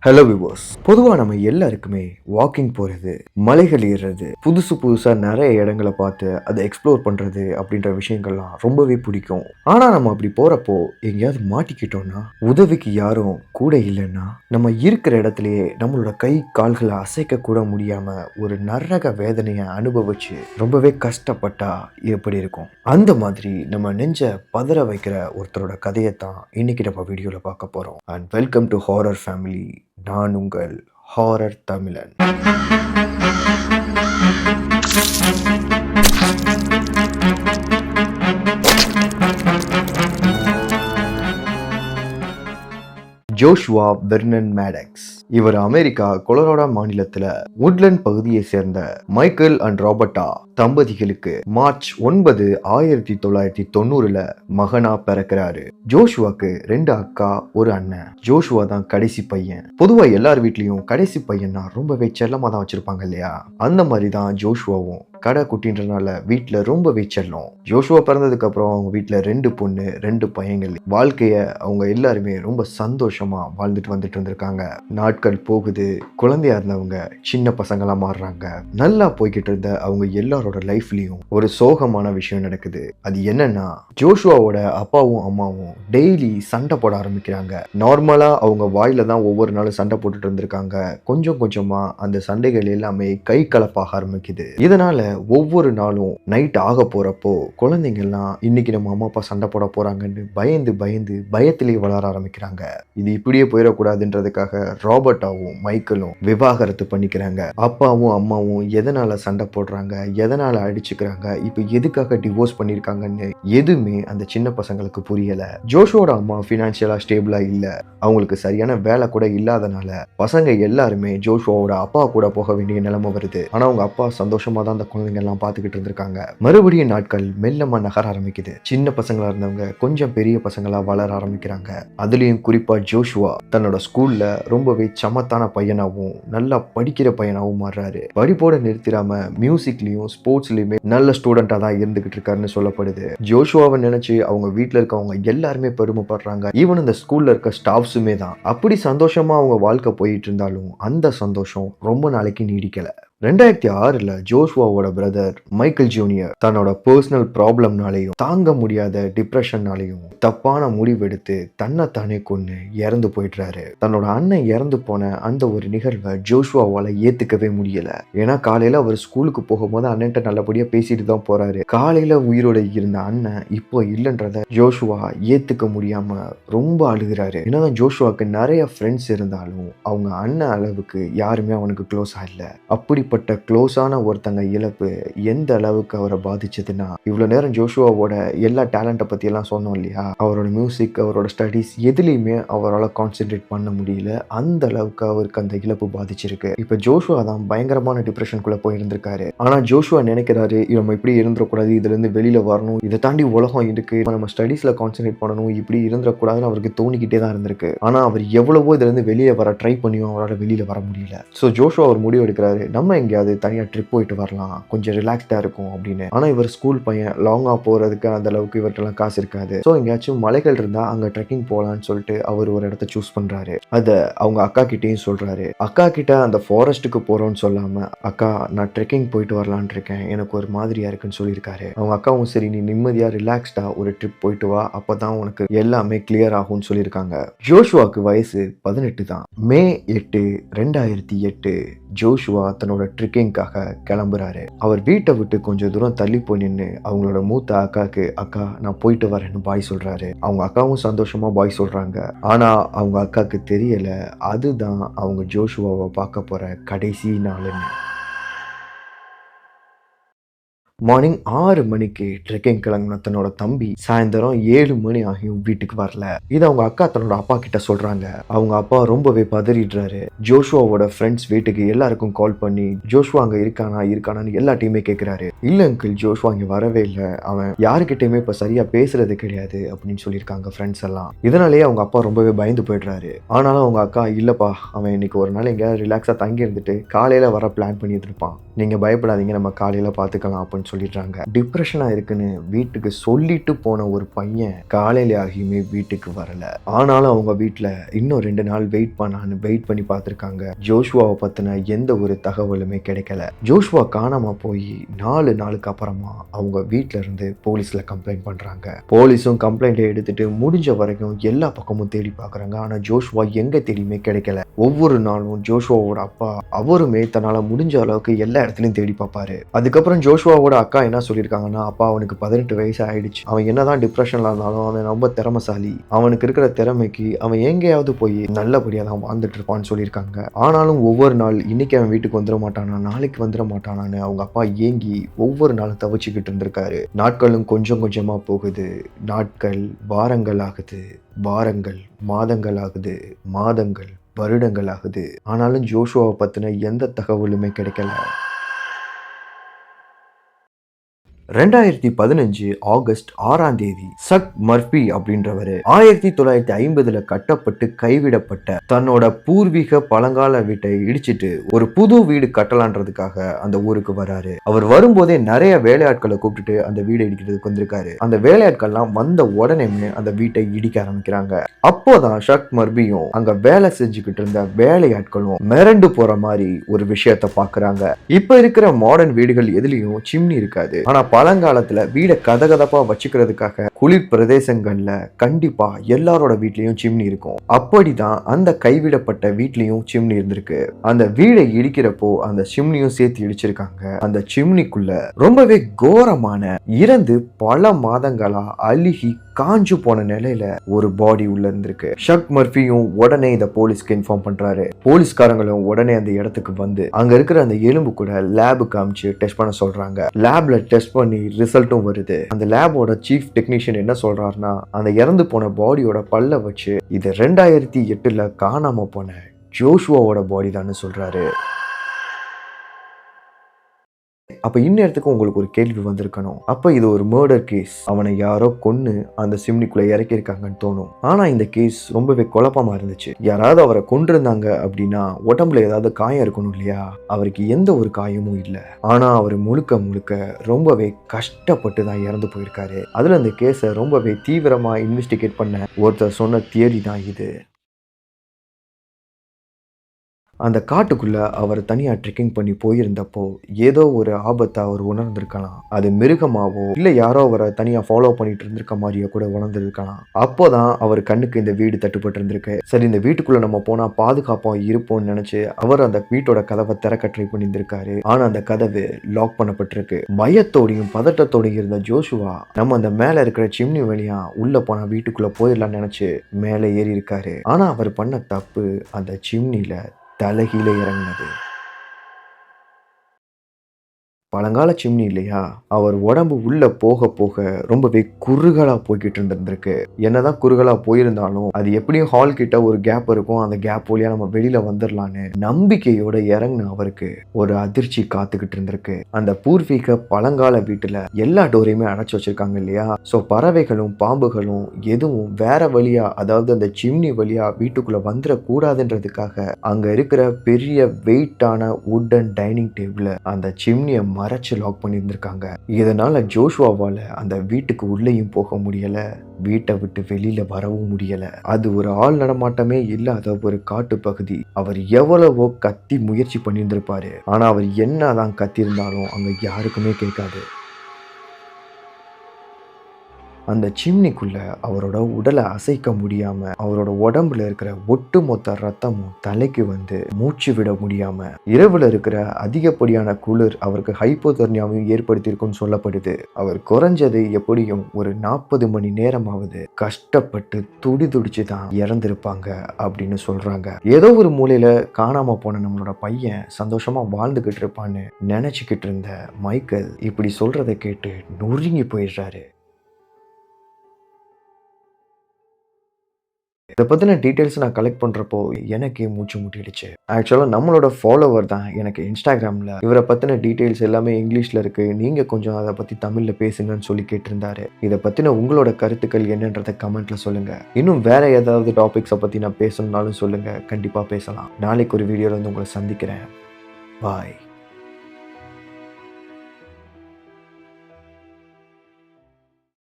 Hello விவோஸ். பொதுவாக நம்ம எல்லாருக்குமே வாக்கிங் போகிறது, மலைகள் ஏறுறது, புதுசாக நிறைய இடங்களை பார்த்து அதை எக்ஸ்ப்ளோர் பண்ணுறது அப்படின்ற விஷயங்கள்லாம் ரொம்பவே பிடிக்கும். ஆனால் நம்ம அப்படி போகிறப்போ எங்கேயாவது மாட்டிக்கிட்டோம்னா, உதவிக்கு யாரும் கூட இல்லைன்னா, நம்ம இருக்கிற இடத்துலையே நம்மளோட கை கால்களை அசைக்க கூட முடியாமல் ஒரு நரக வேதனையை அனுபவிச்சு ரொம்பவே கஷ்டப்பட்டா எப்படி இருக்கும்? அந்த மாதிரி நம்ம நெஞ்ச பதற வைக்கிற ஒருத்தரோட கதையை தான் இன்னைக்கு நம்ம வீடியோவில் பார்க்க போகிறோம். And welcome to horror family. நான் உங்கள் ஹாரர் தமிழன். Joshua பெர்னன் Maddox. இவர் அமெரிக்கா கொலராடோ மாநிலத்துல உட்லண்ட் பகுதியை சேர்ந்த மைக்கேல் அண்ட் ராபர்ட்டா தம்பதிகளுக்கு மார்ச் 9, 1990 மகனா பிறக்கிறாரு. ஜோஷுவாக்கு 2 அக்கா, 1 அண்ணன். ஜோஷுவா தான் கடைசி பையன். பொதுவா எல்லார் வீட்லயும் கடைசி பையனா ரொம்பவே செல்லமா தான் வச்சிருப்பாங்க இல்லையா? அந்த மாதிரி தான் ஜோஷுவாவும் கடை குட்டின்றனால வீட்டுல ரொம்பவே செல்லம். ஜோஷுவா பிறந்ததுக்கு அப்புறம் அவங்க வீட்டுல 2 பொண்ணு 2 பையன்கள். வாழ்க்கைய அவங்க எல்லாருமே ரொம்ப சந்தோஷமா வாழ்ந்துட்டு வந்துட்டு இருந்திருக்காங்க. நாட்கள் போகுது. குழந்தையா இருந்தவங்க சின்ன பசங்களா மாறுறாங்க. நல்லா போய்கிட்டு இருந்த அவங்க எல்லாரோட லைஃப்லயும் ஒரு சோகமான விஷயம் நடக்குது. அது என்னன்னா, ஜோஷுவாவோட அப்பாவும் அம்மாவும் டெய்லி சண்டை போட ஆரம்பிக்கிறாங்க. நார்மலா அவங்க வாயில தான் ஒவ்வொரு நாளும் சண்டை போட்டுட்டு இருந்திருக்காங்க. கொஞ்சம் கொஞ்சமா அந்த சண்டைகள் எல்லாமே கை கலப்பாக ஆரம்பிக்குது. இதனால ஒவ்வொரு நாளும் நைட் ஆக போறப்போ குழந்தைங்கள்லாம் இன்னைக்கு நம்ம அம்மா அப்பா சண்டை போட போறாங்கன்னு பயந்து பயந்து பயத்திலேயே வளர ஆரம்பிக்கிறாங்க. இது இப்படியே போயிடக்கூடாதுன்றதுக்காக ராபர்ட்டாவும் மைக்கேலும் விவாகரத்து பண்ணிக்கிறாங்க. அப்பாவும் அம்மாவும் எதனால சண்டை போடுறாங்க, எதனால அடிச்சுக்கிறாங்க, இப்ப எதுக்காக டிவோர்ஸ் பண்ணிருக்காங்கன்னு எதுவுமே அந்த சின்ன பசங்களுக்கு புரியல. ஜோஷுவோட அம்மா பினான்சியலா ஸ்டேபிளா இல்ல. அவங்களுக்கு சரியான வேலை கூட இல்லாதனால பசங்க எல்லாருமே ஜோஷுவோட அப்பா கூட போக வேண்டிய நிலைமை வருது. ஆனா அவங்க அப்பா சந்தோஷமா தான் அந்த குழந்தைங்க எல்லாம் பார்த்துக்கிட்டு இருந்திருக்காங்க. மறுபடியும் நாட்கள் மெல்லமா நகர ஆரம்பிக்குது. சின்ன பசங்களா இருந்தவங்க கொஞ்சம் பெரிய பசங்களா வளர ஆரம்பிக்கிறாங்க. அதுலயும் குறிப்பா ஜோஷுவா தன்னோட ஸ்கூல்ல ரொம்பவே சமத்தான பையனாவும் நல்லா படிக்கிற பையனாவும் மாறுறாரு. படிப்போட நிறுத்திடாம மியூசிக்லயும் ஸ்போர்ட்ஸ்லயுமே நல்ல ஸ்டூடெண்டா தான் இருந்துகிட்டு இருக்காருன்னு சொல்லப்படுது. ஜோஷுவாவை நினைச்சு அவங்க வீட்டுல இருக்கவங்க எல்லாருமே பெருமைப்படுறாங்க. ஈவன் இந்த ஸ்கூல்ல இருக்க ஸ்டாஃப்ஸுமே தான். அப்படி சந்தோஷமா அவங்க வாழ்க்கை போயிட்டு இருந்தாலும் அந்த சந்தோஷம் ரொம்ப நாளைக்கு நீடிக்கல. 2006 ஜோஷுவாவோட பிரதர் மைக்கேல் ஜூனியர் தன்னோட பர்சனல் ப்ராப்ளம்னாலையும் தாங்க முடியாத டிப்ரெஷன்னாலையும் தப்பான முடிவெடுத்து தன்னை தானே கொண்டு இறந்து போயிடுறாரு. தன்னோட அண்ணன் இறந்து போன அந்த ஒரு நிகழ்வை ஜோஷுவாவால ஏத்துக்கவே முடியல. ஏன்னா காலையில அவர் ஸ்கூலுக்கு போகும்போது அண்ணன்ட்ட நல்லபடியா பேசிட்டு தான் போறாரு. காலையில உயிரோட இருந்த அண்ணன் இப்போ இல்லைன்றத ஜோஷுவா ஏத்துக்க முடியாம ரொம்ப அழுகிறாரு. ஏன்னா ஜோஷுவாக்கு நிறைய ஃப்ரெண்ட்ஸ் இருந்தாலும் அவங்க அண்ணன் அளவுக்கு யாருமே அவனுக்கு க்ளோஸா இல்லை. அப்படிப்பட்ட க்ளோஸான ஒருத்தங்க இழப்பு எந்த அளவுக்கு அவரை பாதிச்சதுன்னா, இவ்வளவு நேரம் ஜோஷுவாவோட எல்லா டேலண்ட்டை பத்தி எல்லாம் சொன்னோம் இல்லையா? அவரோட மியூசிக், அவரோட ஸ்டடீஸ் எதுலையுமே அவரால் கான்சென்ட்ரேட் பண்ண முடியல. அந்த அளவுக்கு அவருக்கு அந்த இழப்பு பாதிச்சிருக்கு. இப்ப ஜோஷுவா தான் பயங்கரமான டிப்ரெஷனுக்குள்ள போயிருந்திருக்காரு. ஆனா ஜோஷுவா நினைக்கிறாரு, நம்ம இப்படி இருந்துடக்கூடாது, இதுல இருந்து வெளியில வரணும், இதை தாண்டி உலகம் இருக்கு, நம்ம ஸ்டடீஸ்ல கான்சென்ட்ரேட் பண்ணணும், இப்படி இருந்துடக்கூடாதுன்னு அவருக்கு தோணிக்கிட்டே தான் இருந்திருக்கு. ஆனா அவர் எவ்வளவோ இதுல இருந்து வெளியே வர ட்ரை பண்ணியும் அவரால் வெளியில வர முடியல. ஸோ ஜோஷுவா ஒரு முடிவு எடுக்கிறாரு, நம்ம எங்கேயாவது தனியாக ட்ரிப் போயிட்டு வரலாம், கொஞ்சம் ரிலாக்ஸ்டாக இருக்கும் அப்படின்னு. ஆனால் இவர் ஸ்கூல் பையன், லாங்காக போகிறதுக்கு அந்த அளவுக்கு இவர்கிட்டலாம் காசு இருக்காது. ஸோ எங்கேயாச்சும் மலைகள் இருந்தால் அங்கே ட்ரெக்கிங் போகலான்னு சொல்லிட்டு அவர் ஒரு இடத்த சூஸ் பண்ணுறாரு. அதை அவங்க அக்கா கிட்டேயும் சொல்கிறாரு. அக்கா கிட்ட அந்த ஃபாரஸ்ட்டுக்கு போகிறோன்னு சொல்லாமல், அக்கா நான் ட்ரெக்கிங் போயிட்டு வரலான் இருக்கேன், எனக்கு ஒரு மாதிரியா இருக்குன்னு சொல்லியிருக்காரு. அவங்க அக்காவும் சரி, நீ நிம்மதியாக ரிலாக்ஸ்டாக ஒரு ட்ரிப் போயிட்டு வா, அப்போ தான் உனக்கு எல்லாமே கிளியர் ஆகும்னு சொல்லியிருக்காங்க. ஜோஷுவாக்கு வயசு 18 தான். மே 8, 2008 ஜோஷுவா தன்னோட ட்ரெக்கிங்காக கிளம்புறாரு. அவர் வீட்டை விட்டு கொஞ்சம் தூரம் தள்ளி போய் நின்று அவங்களோட மூத்த அக்காவுக்கு, அக்கா நான் போயிட்டு வரேன்னு பாய் சொல்றாரு. அவங்க அக்காவும் சந்தோஷமா பாய் சொல்றாங்க. ஆனா அவங்க அக்காவுக்கு தெரியல அதுதான் அவங்க ஜோஷுவாவை பார்க்க போற கடைசி நாளுன்னு. மார்னிங் 6 மணிக்கு ட்ரெக்கிங் கிளம்பின தன்னோட தம்பி சாயந்தரம் 7 மணி ஆகியும் வீட்டுக்கு வரல. இது அவங்க அக்கா தன்னோட அப்பா கிட்ட சொல்றாங்க. அவங்க அப்பா ரொம்பவே பதறிடுறாரு. ஜோஷுவாவோட ஃப்ரெண்ட்ஸ் வீட்டுக்கு எல்லாருக்கும் கால் பண்ணி ஜோஷுவா அங்க இருக்கானான்னு எல்லா டீமே கேட்கிறாரு. இல்ல அங்கிள், ஜோஷுவா இங்க வரவே இல்லை, அவன் யாருக்கிட்டையுமே இப்ப சரியா பேசுறது கிடையாது அப்படின்னு சொல்லியிருக்காங்க ஃப்ரெண்ட்ஸ் எல்லாம். இதனாலேயே அவங்க அப்பா ரொம்பவே பயந்து போயிடுறாரு. ஆனாலும் அவங்க அக்கா, இல்லப்பா, அவன் இன்னைக்கு ஒரு நாள் எங்கேயாவது ரிலாக்ஸா தங்கி இருந்துட்டு காலையில வர பிளான் பண்ணிட்டு இருப்பான், நீங்க பயப்படாதீங்க, நம்ம காலையில பாத்துக்கலாம் அப்படின்னு போயிட்டாங்கன்னு சொல்லிடுறாங்க. டிப்ரெஷனா இருக்குன்னு வீட்டுக்கு சொல்லிட்டு போன ஒரு பையன் காலையில ஆகியுமே வீட்டுக்கு வரல. ஆனாலும் அவங்க வீட்டுல இன்னும் 2 நாள் வெயிட் பண்ணி பார்த்திருக்காங்க. ஜோஷுவாவை பத்தின எந்த ஒரு தகவலுமே கிடைக்கல. ஜோஷுவா காணாம போய் 4 நாளுக்கு அப்புறமா அவங்க வீட்டுல இருந்து போலீஸ்ல கம்ப்ளைண்ட் பண்றாங்க. போலீஸும் கம்ப்ளைண்ட் எடுத்துட்டு முடிஞ்ச வரைக்கும் எல்லா பக்கமும் தேடி பார்க்கறாங்க. ஆனா ஜோஷுவா எங்க தேடியுமே கிடைக்கல. ஒவ்வொரு நாளும் ஜோஷுவாவோட அப்பா அவருமே தன்னால முடிஞ்ச அளவுக்கு எல்லா இடத்துலயும் தேடி பார்ப்பாரு. அதுக்கப்புறம் ஜோஷுவாவோட அக்கா என்ன சொல்லியிருக்காங்கன்னா, அப்பா அவனுக்கு 18 வயசு ஆயிடுச்சு. அவன் என்னதான் டிப்ரெஷன்ல இருந்தாலும் அவன் ரொம்ப திறமைசாலி. அவனுக்கு இருக்கிற திறமைக்கு அவன் எங்கேயாவது போய் நல்லபடியா தான் வாழ்ந்துட்டு இருப்பான்னு சொல்லியிருக்காங்க. ஆனாலும் ஒவ்வொரு நாள் இன்னைக்கு அவன் வீட்டுக்கு வந்துட மாட்டானா, நாளைக்கு வந்துட மாட்டானான்னு அவங்க அப்பா ஏங்கி ஒவ்வொரு நாளும் தவிச்சுக்கிட்டு இருந்திருக்காரு. நாட்களும் கொஞ்சம் கொஞ்சமா போகுது. நாட்கள் வாரங்கள் ஆகுது, வாரங்கள் மாதங்கள் ஆகுது, மாதங்கள் வருடங்கள் ஆகுது. ஆனாலும் ஜோஷுவாவை பத்தின எந்த தகவலுமே கிடைக்கல. 2015 ஆகஸ்ட் 6ஆம் தேதி சக் மர்பி அப்படின்றவரு 1950 கட்டப்பட்டு கைவிடப்பட்ட தன்னோட பூர்வீக பழங்கால வீட்டை இடிச்சிட்டு ஒரு புது வீடு கட்டலான்றதுக்காக அந்த ஊருக்கு வராரு. அவர் வரும்போதே நிறைய வேலையாட்களை கூப்பிட்டுட்டு அந்த வீடை இடிக்கிறதுக்கு வந்திருக்காரு. அந்த வேலையாட்கள்லாம் வந்த உடனே அந்த வீட்டை இடிக்க ஆரம்பிக்கிறாங்க. அப்போதான் ஷக் மர்பியும் அங்க வேலை செஞ்சுக்கிட்டு இருந்த வேலையாட்களும் மிரண்டு போற மாதிரி ஒரு விஷயத்த பாக்குறாங்க. இப்ப இருக்கிற மாடர்ன் வீடுகள் எதுலயும் சிம்னி இருக்காது. ஆனா பழங்காலத்துல வீடை கதகதப்பா வச்சுக்கிறதுக்காக குளிர் பிரதேசங்கள்ல கண்டிப்பா எல்லாரோட வீட்லயும் சிம்னி இருக்கும். அப்படிதான் அந்த கைவிடப்பட்ட வீட்லயும் சிம்னி இருந்திருக்கு. அந்த வீடை இடிக்கிறப்போ அந்த சிம்னியும் சேர்த்து இடிச்சிருக்காங்க. அந்த சிம்னிக்குள்ள ரொம்பவே கோரமான இறந்து பல மாதங்களா அழுகி காஞ்சு போன நிலையில ஒரு பாடி உள்ள இருந்திருக்கு. ஷக் மர்பியும் உடனே இதை போலீஸ்க்கு இன்ஃபார்ம் பண்றாரு. போலீஸ்காரங்களும் உடனே அந்த இடத்துக்கு வந்து அங்க இருக்கிற அந்த எலும்பு கூட லேபுக்கு அமிச்சு டெஸ்ட் பண்ண சொல்றாங்க. லேப்ல டெஸ்ட் பண்ணி ரிசல்ட்டும் வருது. அந்த லேபோட சீஃப் டெக்னீஷியன் என்ன சொல்றாருன்னா, அந்த இறந்து போன பாடியோட பல்ல வச்சு இது 2008 காணாம போன ஜோஷுவாவோட பாடி தான் சொல்றாரு. அப்ப இந்நேரத்துக்கு உங்களுக்கு ஒரு கேள்வி வந்திருக்கணும், அப்ப இது ஒரு மர்டர் கேஸ், அவனை யாரோ கொன்னு அந்த சிம்னிக்குள்ள இறக்கியிருக்காங்கன்னு தோணும். ஆனா இந்த கேஸ் ரொம்பவே குழப்பமா இருந்துச்சு. யாராவது அவரை கொண்டிருந்தாங்க அப்படின்னா உடம்புல ஏதாவது காயம் இருக்கணும் இல்லையா? அவருக்கு எந்த ஒரு காயமும் இல்லை. ஆனா அவர் முழுக்க முழுக்க ரொம்பவே கஷ்டப்பட்டு தான் இறந்து போயிருக்காரு. அதுல இந்த கேஸை ரொம்பவே தீவிரமா இன்வெஸ்டிகேட் பண்ண ஒருத்தர் சொன்ன தியரி தான் இது. அந்த காட்டுக்குள்ள அவர் தனியா ட்ரெக்கிங் பண்ணி போயிருந்தப்போ ஏதோ ஒரு ஆபத்தை அவர் உணர்ந்திருக்கலாம். அது மிருகமாவோ இல்ல யாரோ அவரை தனியா ஃபாலோ பண்ணிட்டு இருந்திருக்க மாதிரியோ கூட உணர்ந்திருக்கலாம். அப்போதான் அவர் கண்ணுக்கு இந்த வீடு தட்டுப்பட்டு இருந்திருக்கு. சரி, இந்த வீட்டுக்குள்ள நம்ம போனா பாதுகாப்பா இருப்போம்னு நினைச்சு அவர் அந்த வீட்டோட கதவை திறக்க ட்ரை பண்ணியிருந்திருக்காரு. ஆனா அந்த கதவு லாக் பண்ணப்பட்டிருக்கு. பயத்தோடையும் பதட்டத்தோடையும் இருந்த ஜோஷுவா நம்ம அந்த மேல இருக்கிற சிம்னி வழியா உள்ள போனா வீட்டுக்குள்ள போயிடலாம்னு நினைச்சு மேலே ஏறி இருக்காரு. ஆனா அவர் பண்ண தப்பு அந்த சிம்னில தலைகீழ இறங்கினது. பழங்கால சிம்னி இல்லையா? அவர் உடம்பு உள்ள போக போக ரொம்பவே குறுகலா போய்கிட்டு இருந்திருக்கு. என்னதான் குறுகலா போயிருந்தாலும் அது எப்படியும் ஹால் கிட்ட ஒரு கேப் இருக்கும். அந்த கேப் வழியா நம்ம வெளியில வந்துடலான்னு நம்பிக்கையோட இறங்கின அவருக்கு ஒரு அதிர்ச்சி காத்துக்கிட்டு இருந்திருக்கு. அந்த பூர்வீக பழங்கால வீட்டுல எல்லா டோரையுமே அடைச்சு வச்சிருக்காங்க இல்லையா? சோ பறவைகளும் பாம்புகளும் எதுவும் வேற வழியா, அதாவது அந்த சிம்னி வழியா வீட்டுக்குள்ள வந்துட கூடாதுன்றதுக்காக அங்க இருக்கிற பெரிய வெயிட்டான வுடன் டைனிங் டேபிள் அந்த சிம்னியை மறைச்சு லாக் பண்ணியிருந்திருக்காங்க. இதனால ஜோஷுவாவால அந்த வீட்டுக்கு உள்ளேயும் போக முடியல, வீட்டை விட்டு வெளியில வரவும் முடியல. அது ஒரு ஆள் நடமாட்டமே இல்லாத ஒரு காட்டு பகுதி. அவர் எவ்வளவோ கத்தி முயற்சி பண்ணியிருந்திருப்பாரு. ஆனா அவர் என்னதான் கத்தியிருந்தாலும் அங்க யாருக்குமே கேட்காது. அந்த சிம்னிக்குள்ள அவரோட உடலை அசைக்க முடியாம அவரோட உடம்புல இருக்கிற ஒட்டுமொத்த ரத்தமும் தலைக்கு வந்து மூச்சு விட முடியாம இரவுல இருக்கிற அதிகப்படியான குளிர் அவருக்கு ஹைப்போதெர்மியாவையும் ஏற்படுத்தியிருக்கும்னு சொல்லப்படுது. அவர் குறைஞ்சது எப்படியும் ஒரு 40 மணி நேரமாவது கஷ்டப்பட்டு துடிதுடிச்சு தான் இறந்திருப்பாங்க அப்படின்னு சொல்றாங்க. ஏதோ ஒரு மூலையில காணாம போன நம்மளோட பையன் சந்தோஷமா வாழ்ந்துகிட்டு இருப்பான்னு நினைச்சுக்கிட்டு இருந்த மைக்கேல் இப்படி சொல்றதை கேட்டு நொறுங்கி போயிடுறாரு. இதை பற்றின டீட்டெயில்ஸ் நான் கலெக்ட் பண்ணுறப்போ எனக்கே மூச்சு முட்டிடுச்சு. ஆக்சுவலாக நம்மளோட ஃபாலோவர் தான் எனக்கு இன்ஸ்டாகிராமில் இவரை பற்றின டீட்டெயில்ஸ் எல்லாமே இங்கிலீஷில் இருக்குது, நீங்கள் கொஞ்சம் அதை பற்றி தமிழில் பேசுங்கன்னு சொல்லி கேட்டிருந்தாரு. இதை பற்றின உங்களோட கருத்துக்கள் என்னன்றதை கமெண்ட்டில் சொல்லுங்கள். இன்னும் வேறு ஏதாவது டாபிக்ஸை பற்றி நான் பேசணுன்னாலும் சொல்லுங்கள், கண்டிப்பாக பேசலாம். நாளைக்கு ஒரு வீடியோவில் வந்து உங்களை சந்திக்கிறேன். பாய்.